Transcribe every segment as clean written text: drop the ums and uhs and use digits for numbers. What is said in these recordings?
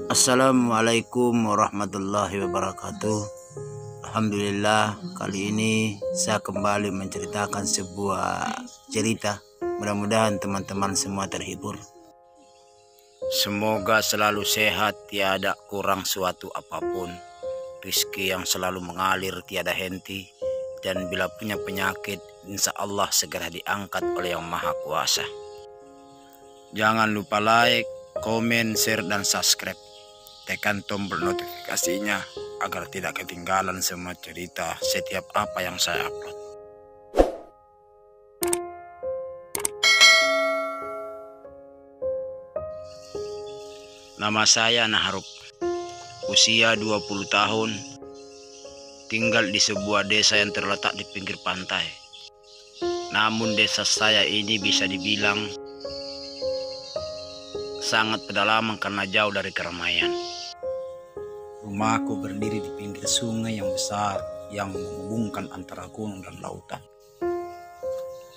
Assalamualaikum warahmatullahi wabarakatuh. Alhamdulillah, kali ini saya kembali menceritakan sebuah cerita. Mudah-mudahan teman-teman semua terhibur. Semoga selalu sehat, tiada kurang suatu apapun. Rizki yang selalu mengalir, tiada henti. Dan bila punya penyakit, insya Allah segera diangkat oleh Yang Maha Kuasa. Jangan lupa like, komen, share, dan subscribe. Tekan tombol notifikasinya agar tidak ketinggalan semua cerita setiap apa yang saya upload. Nama saya Naharuk, usia 20 tahun, tinggal di sebuah desa yang terletak di pinggir pantai. Namun desa saya ini bisa dibilang sangat pedalaman karena jauh dari keramaian. Rumahku berdiri di pinggir sungai yang besar yang menghubungkan antara gunung dan lautan.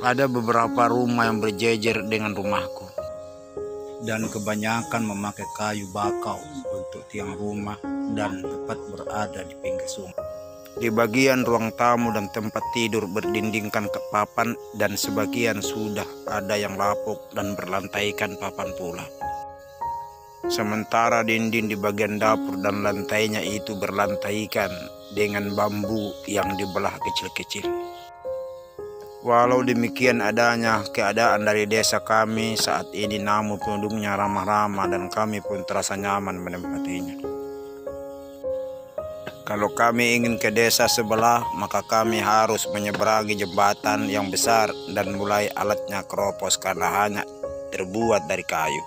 Ada beberapa rumah yang berjejer dengan rumahku, dan kebanyakan memakai kayu bakau untuk tiang rumah dan tepat berada di pinggir sungai. Di bagian ruang tamu dan tempat tidur berdindingkan papan, dan sebagian sudah ada yang lapuk dan berlantaikan papan pula. Sementara dinding di bagian dapur dan lantainya itu berlantaikan dengan bambu yang dibelah kecil-kecil. Walau demikian adanya keadaan dari desa kami saat ini, namun penduduknya ramah-ramah dan kami pun terasa nyaman menempatinya. Kalau kami ingin ke desa sebelah, maka kami harus menyeberangi jembatan yang besar dan mulai alatnya keropos karena hanya terbuat dari kayu.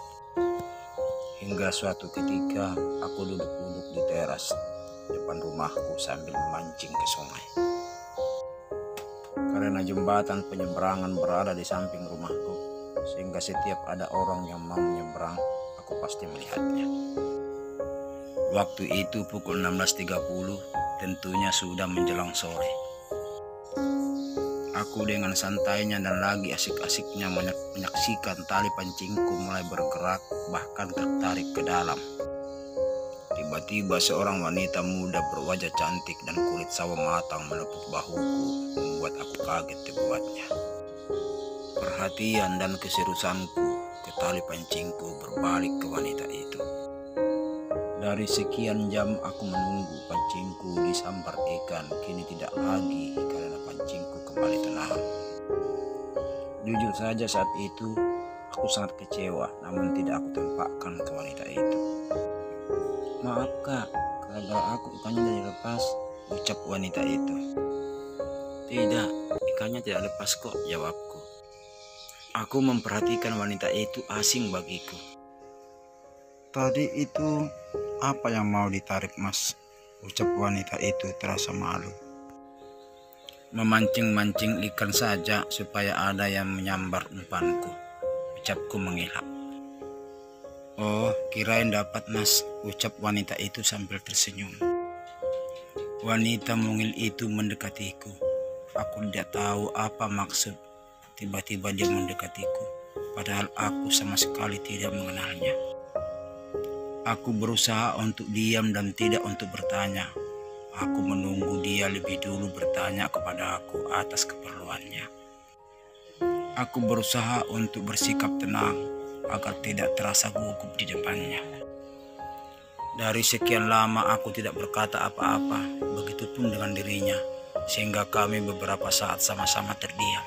Hingga suatu ketika aku duduk-duduk di teras depan rumahku sambil memancing ke sungai. Karena jembatan penyeberangan berada di samping rumahku, sehingga setiap ada orang yang mau menyeberang, aku pasti melihatnya. Waktu itu pukul 16.30, tentunya sudah menjelang sore. Aku dengan santainya dan lagi asik-asiknya menyaksikan tali pancingku mulai bergerak, bahkan tertarik ke dalam. Tiba-tiba seorang wanita muda berwajah cantik dan kulit sawo matang menepuk bahuku, membuat aku kaget dibuatnya. Perhatian dan keseriusanku ke tali pancingku berbalik ke wanita itu. Dari sekian jam aku menunggu pancingku disambar ikan, kini tidak lagi karena pancingku kembali tenang. Jujur saja saat itu aku sangat kecewa, namun tidak aku tampakkan ke wanita itu. "Maaf kak, kalau aku ikannya tidak lepas," ucap wanita itu. "Tidak, ikannya tidak lepas kok," jawabku. Aku memperhatikan wanita itu asing bagiku. "Tadi itu apa yang mau ditarik mas?" ucap wanita itu terasa malu. "Memancing-mancing ikan saja supaya ada yang menyambar umpanku," ucapku mengelak. "Oh, kirain dapat mas," ucap wanita itu sambil tersenyum. Wanita mungil itu mendekatiku. Aku tidak tahu apa maksud tiba-tiba dia mendekatiku, padahal aku sama sekali tidak mengenalnya. Aku berusaha untuk diam dan tidak untuk bertanya. Aku menunggu dia lebih dulu bertanya kepada aku atas keperluannya. Aku berusaha untuk bersikap tenang agar tidak terasa gugup di depannya. Dari sekian lama aku tidak berkata apa-apa, begitupun dengan dirinya, sehingga kami beberapa saat sama-sama terdiam.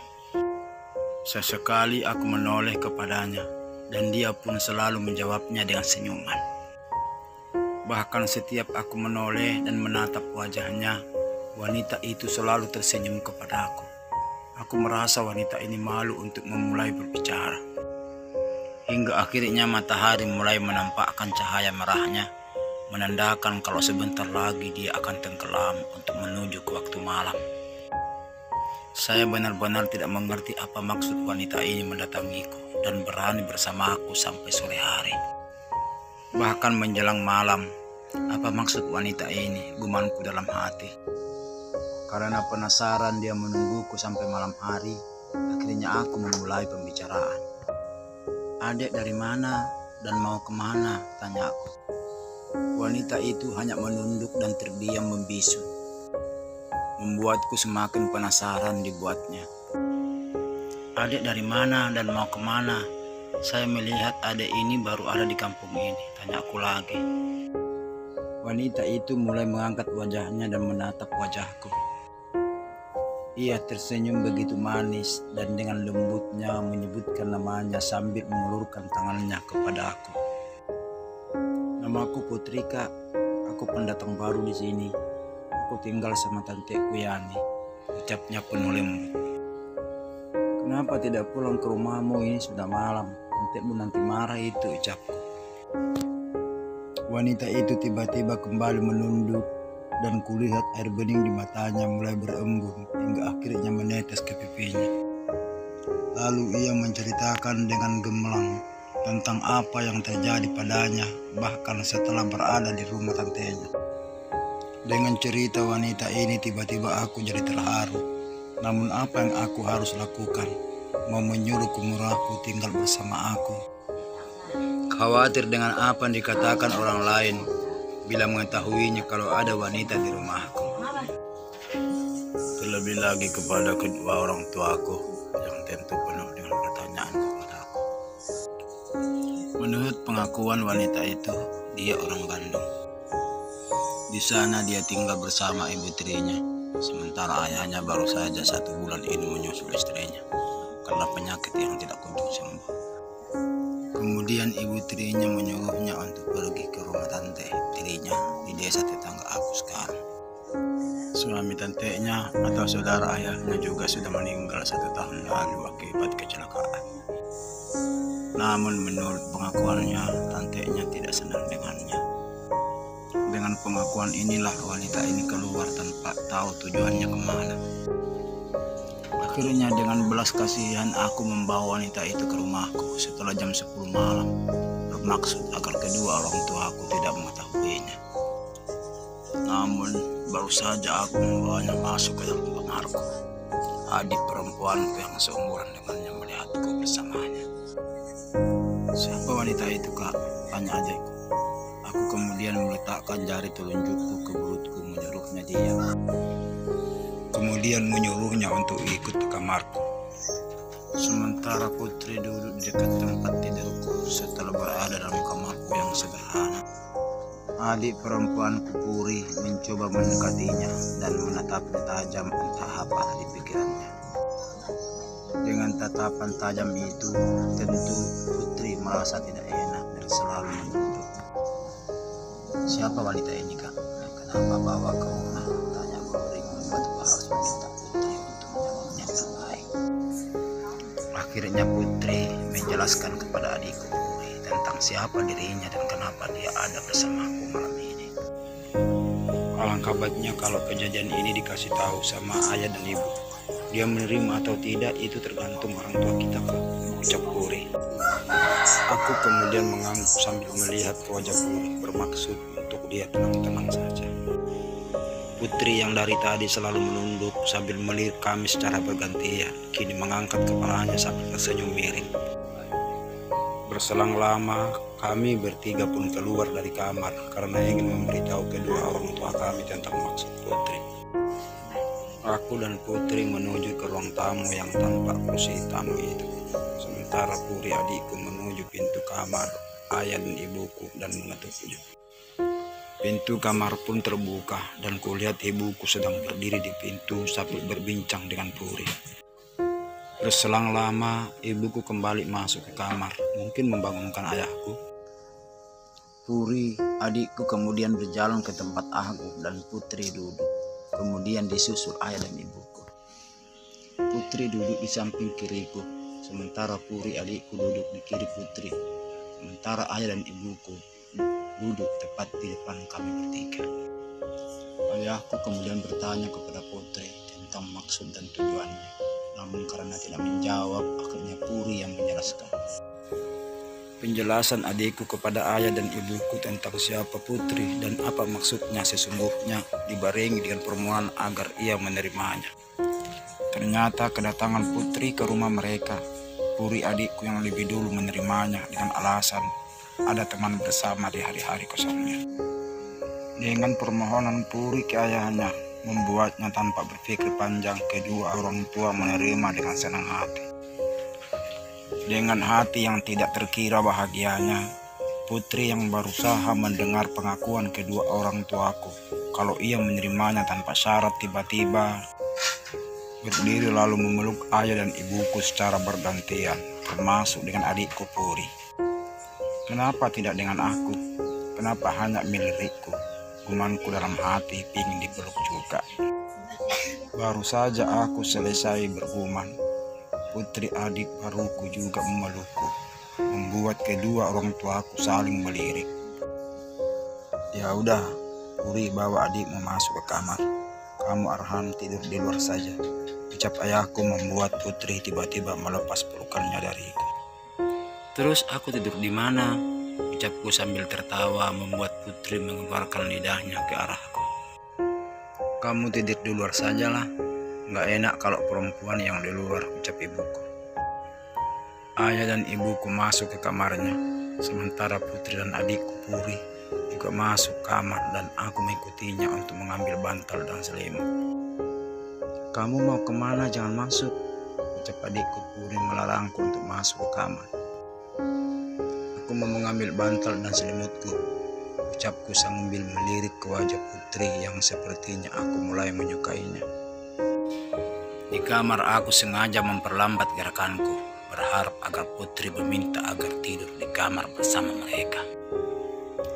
Sesekali aku menoleh kepadanya, dan dia pun selalu menjawabnya dengan senyuman. Bahkan setiap aku menoleh dan menatap wajahnya, wanita itu selalu tersenyum kepada aku. Aku merasa wanita ini malu untuk memulai berbicara. Hingga akhirnya matahari mulai menampakkan cahaya merahnya, menandakan kalau sebentar lagi dia akan tenggelam untuk menuju ke waktu malam. Saya benar-benar tidak mengerti apa maksud wanita ini mendatangiku dan berani bersamaku sampai sore hari. Bahkan menjelang malam, apa maksud wanita ini, gumanku dalam hati. Karena penasaran dia menungguku sampai malam hari, akhirnya aku memulai pembicaraan. "Adek dari mana dan mau kemana?" tanya aku. Wanita itu hanya menunduk dan terdiam membisu. Membuatku semakin penasaran dibuatnya. "Adik dari mana dan mau kemana? Saya melihat adik ini baru ada di kampung ini," tanyaku lagi. Wanita itu mulai mengangkat wajahnya dan menatap wajahku. Ia tersenyum begitu manis dan dengan lembutnya menyebutkan namanya sambil mengulurkan tangannya kepada aku. "Namaku Putri, Kak. Aku pendatang baru di sini. Aku tinggal sama tanteku Yani," ucapnya penuh lembut. "Kenapa tidak pulang ke rumahmu? Ini sudah malam. Tantemu nanti marah itu," ucapku. Wanita itu tiba-tiba kembali menunduk dan kulihat air bening di matanya mulai berembun hingga akhirnya menetes ke pipinya. Lalu ia menceritakan dengan gemilang tentang apa yang terjadi padanya bahkan setelah berada di rumah tantenya. Dengan cerita wanita ini tiba-tiba aku jadi terharu. Namun apa yang aku harus lakukan? Mau menyuruh kumurahku tinggal bersama aku? Khawatir dengan apa yang dikatakan orang lain bila mengetahuinya kalau ada wanita di rumahku. Terlebih lagi kepada kedua orang tuaku yang tentu penuh dengan pertanyaan kepadaku. Menurut pengakuan wanita itu, dia orang Bandung. Di sana dia tinggal bersama ibu tirinya, sementara ayahnya baru saja 1 bulan ini menyusul istrinya karena penyakit yang tidak kunjung sembuh. Kemudian ibu tirinya menyuruhnya untuk pergi ke rumah tante tirinya di desa tetangga aku sekarang. Suami tantenya atau saudara ayahnya juga sudah meninggal 1 tahun lalu akibat kecelakaan. Namun menurut pengakuannya, tantenya tidak senang dengannya. Dengan pengakuan inilah wanita ini keluar tanpa tahu tujuannya kemana. Akhirnya dengan belas kasihan aku membawa wanita itu ke rumahku setelah jam 10 malam, bermaksud agar kedua orang tuaku tidak mengetahuinya. Namun baru saja aku membawanya masuk ke dalam kamarku, adik perempuanku yang seumuran dengannya melihatku bersamanya. "Siapa wanita itu, Kak?" tanya adikku. Aku kemudian meletakkan jari telunjukku ke mulutku menyuruhnya diam. Kemudian menyuruhnya untuk ikut ke kamarku. Sementara Putri duduk di dekat tempat tidurku setelah berada dalam kamarku yang sederhana. Adik perempuanku Puri mencoba mendekatinya dan menatapnya tajam entah apa di pikirannya. Dengan tatapan tajam itu, tentu Putri merasa tidak enak dan selalu menunduk. "Siapa wanita ini, Kak? Kenapa bawa ke rumah?" tanya Putri membuatku harus meminta Putri untuk menjawabnya dengan baik. Akhirnya Putri menjelaskan kepada adikku Puri tentang siapa dirinya dan kenapa dia ada bersamaku malam ini. Alangkah baiknya kalau kejadian ini dikasih tahu sama ayah dan ibu. Dia menerima atau tidak itu tergantung orang tua kita, Kak, ucap Puri. Aku kemudian mengangguk sambil melihat ke wajah Puri, bermaksud untuk dia tenang-tenang saja. Putri yang dari tadi selalu menunduk sambil melirik kami secara bergantian, kini mengangkat kepalanya sambil tersenyum miring. Berselang lama, kami bertiga pun keluar dari kamar karena ingin memberitahu kedua orang tua kami tentang maksud Putri. Aku dan Putri menuju ke ruang tamu yang tampak kursi tamu itu. Sementara Puri adikku menuju pintu kamar ayah dan ibuku dan mengetuknya. Pintu kamar pun terbuka dan kulihat ibuku sedang berdiri di pintu sambil berbincang dengan Puri. Berselang lama, ibuku kembali masuk ke kamar, mungkin membangunkan ayahku. Puri, adikku kemudian berjalan ke tempat aku dan Putri duduk. Kemudian disusul ayah dan ibuku. Putri duduk di samping kiriku, sementara Puri adikku duduk di kiri Putri. Sementara ayah dan ibuku duduk tepat di depan kami bertiga. Ayahku kemudian bertanya kepada Putri tentang maksud dan tujuannya. Namun karena tidak menjawab, akhirnya Puri yang menjelaskan. Penjelasan adikku kepada ayah dan ibuku tentang siapa Putri dan apa maksudnya sesungguhnya dibarengi dengan permohonan agar ia menerimanya. Ternyata kedatangan Putri ke rumah mereka, Puri adikku yang lebih dulu menerimanya dengan alasan ada teman bersama di hari-hari kosongnya. Dengan permohonan Puri ke ayahnya, membuatnya tanpa berpikir panjang kedua orang tua menerima dengan senang hati. Dengan hati yang tidak terkira bahagianya, Putri yang berusaha mendengar pengakuan kedua orang tuaku kalau ia menerimanya tanpa syarat tiba-tiba berdiri lalu memeluk ayah dan ibuku secara bergantian, termasuk dengan adikku Puri. Kenapa tidak dengan aku? Kenapa hanya milikku? Gumanku dalam hati ingin dipeluk juga. Baru saja aku selesai bergumam, Putri adik baruku juga memelukku, membuat kedua orang tuaku saling melirik. Ya udah, Puri bawa adikmu masuk ke kamar. Kamu Arhan tidur di luar saja, ucap ayahku membuat Putri tiba-tiba melepas pelukannya dariku. Terus aku tidur di mana? Ucapku sambil tertawa membuat Putri mengeluarkan lidahnya ke arahku. Kamu tidur di luar sajalah, nggak enak kalau perempuan yang di luar, ucap ibuku. Ayah dan ibuku masuk ke kamarnya, sementara Putri dan adikku Puri juga masuk kamar dan aku mengikutinya untuk mengambil bantal dan selimut. Kamu mau kemana? Jangan masuk, ucap adikku Puri melarangku untuk masuk ke kamar. Aku mau mengambil bantal dan selimutku, ucapku sambil melirik ke wajah Putri yang sepertinya aku mulai menyukainya. Di kamar aku sengaja memperlambat gerakanku, berharap agar Putri meminta agar tidur di kamar bersama mereka.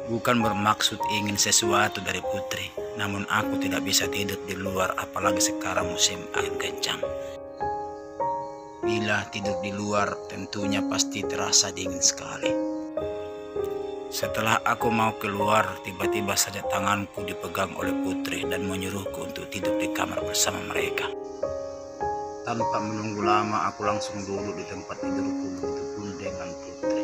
Bukan bermaksud ingin sesuatu dari Putri, namun aku tidak bisa tidur di luar apalagi sekarang musim angin kencang. Bila tidur di luar tentunya pasti terasa dingin sekali. Setelah aku mau keluar, tiba-tiba saja tanganku dipegang oleh Putri dan menyuruhku untuk tidur di kamar bersama mereka. Tanpa menunggu lama, aku langsung duduk di tempat tidurku begitupun dengan Putri.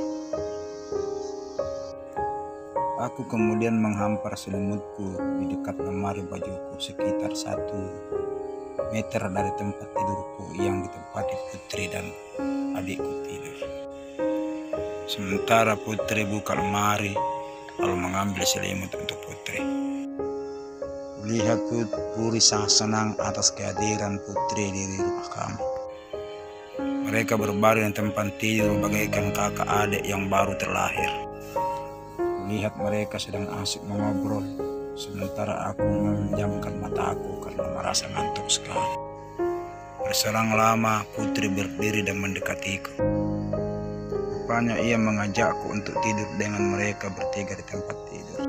Aku kemudian menghampar selimutku di dekat lemari bajuku sekitar 1 meter dari tempat tidurku yang ditempati Putri dan adikku tidur. Sementara Putri buka lemari lalu mengambil selimut untuk Putri. Lihat Puri sangat senang atas kehadiran Putri di rumah kami. Mereka berbaring di tempat tidur bagaikan kakak adik yang baru terlahir. Lihat mereka sedang asik mengobrol, sementara aku memejamkan mataku karena merasa ngantuk sekali. Berselang lama Putri berdiri dan mendekatiku. Rupanya ia mengajakku untuk tidur dengan mereka bertiga di tempat tidur.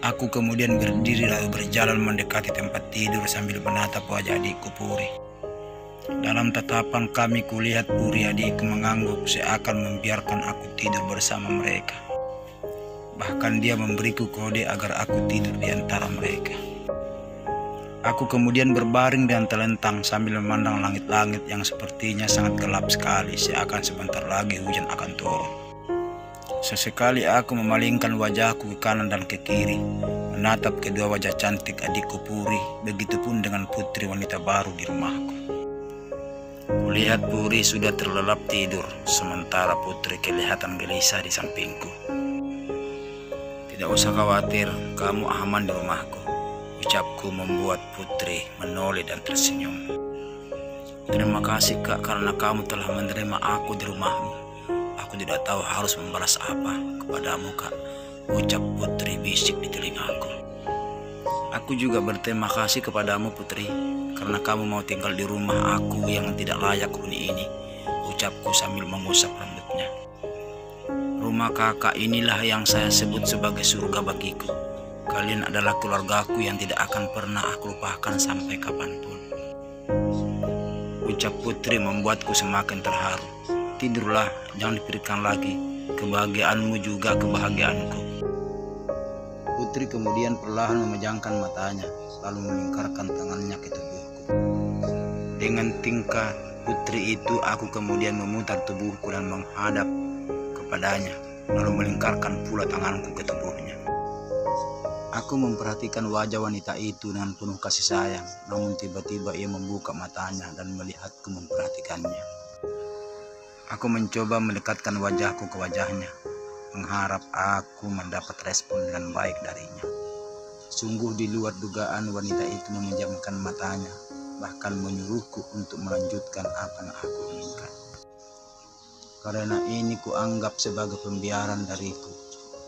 Aku kemudian berdiri lalu berjalan mendekati tempat tidur sambil menatap wajah adikku Puri. Dalam tatapan kami kulihat Puri adikku mengangguk seakan membiarkan aku tidur bersama mereka. Bahkan dia memberiku kode agar aku tidur di antara mereka. Aku kemudian berbaring dan terlentang sambil memandang langit-langit yang sepertinya sangat gelap sekali seakan sebentar lagi hujan akan turun. Sesekali aku memalingkan wajahku ke kanan dan ke kiri, menatap kedua wajah cantik adikku Puri, begitupun dengan Putri wanita baru di rumahku. Kulihat Puri sudah terlelap tidur, sementara Putri kelihatan gelisah di sampingku. Tidak usah khawatir, kamu aman di rumahku, ucapku membuat Putri menoleh dan tersenyum. Terima kasih Kak karena kamu telah menerima aku di rumahmu. Aku tidak tahu harus membalas apa kepadamu Kak, ucap Putri bisik di telingaku. Aku juga berterima kasih kepadamu Putri, karena kamu mau tinggal di rumah aku yang tidak layak huni ini, ucapku sambil mengusap rambutnya. Rumah kakak inilah yang saya sebut sebagai surga bagiku. Kalian adalah keluargaku yang tidak akan pernah aku lupakan sampai kapanpun, ucap Putri membuatku semakin terharu. Tidurlah, jangan dipikirkan lagi. Kebahagiaanmu juga kebahagiaanku. Putri kemudian perlahan memejamkan matanya, lalu melingkarkan tangannya ke tubuhku. Dengan tingkah Putri itu, aku kemudian memutar tubuhku dan menghadap kepadanya, lalu melingkarkan pula tanganku ke tubuhnya. Aku memperhatikan wajah wanita itu dengan penuh kasih sayang, namun tiba-tiba ia membuka matanya dan melihatku memperhatikannya. Aku mencoba mendekatkan wajahku ke wajahnya, mengharap aku mendapat respon dengan baik darinya. Sungguh di luar dugaan wanita itu memejamkan matanya, bahkan menyuruhku untuk melanjutkan apa yang aku inginkan. Karena ini kuanggap sebagai pembiaran dariku,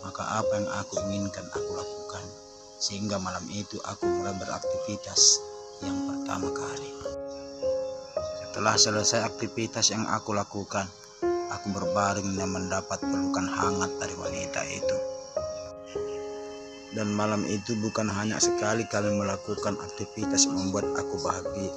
maka apa yang aku inginkan aku lakukan. Sehingga malam itu aku mulai beraktivitas yang pertama kali. Setelah selesai aktivitas yang aku lakukan, aku berbaring dan mendapat pelukan hangat dari wanita itu. Dan malam itu bukan hanya sekali kami melakukan aktivitas yang membuat aku bahagia,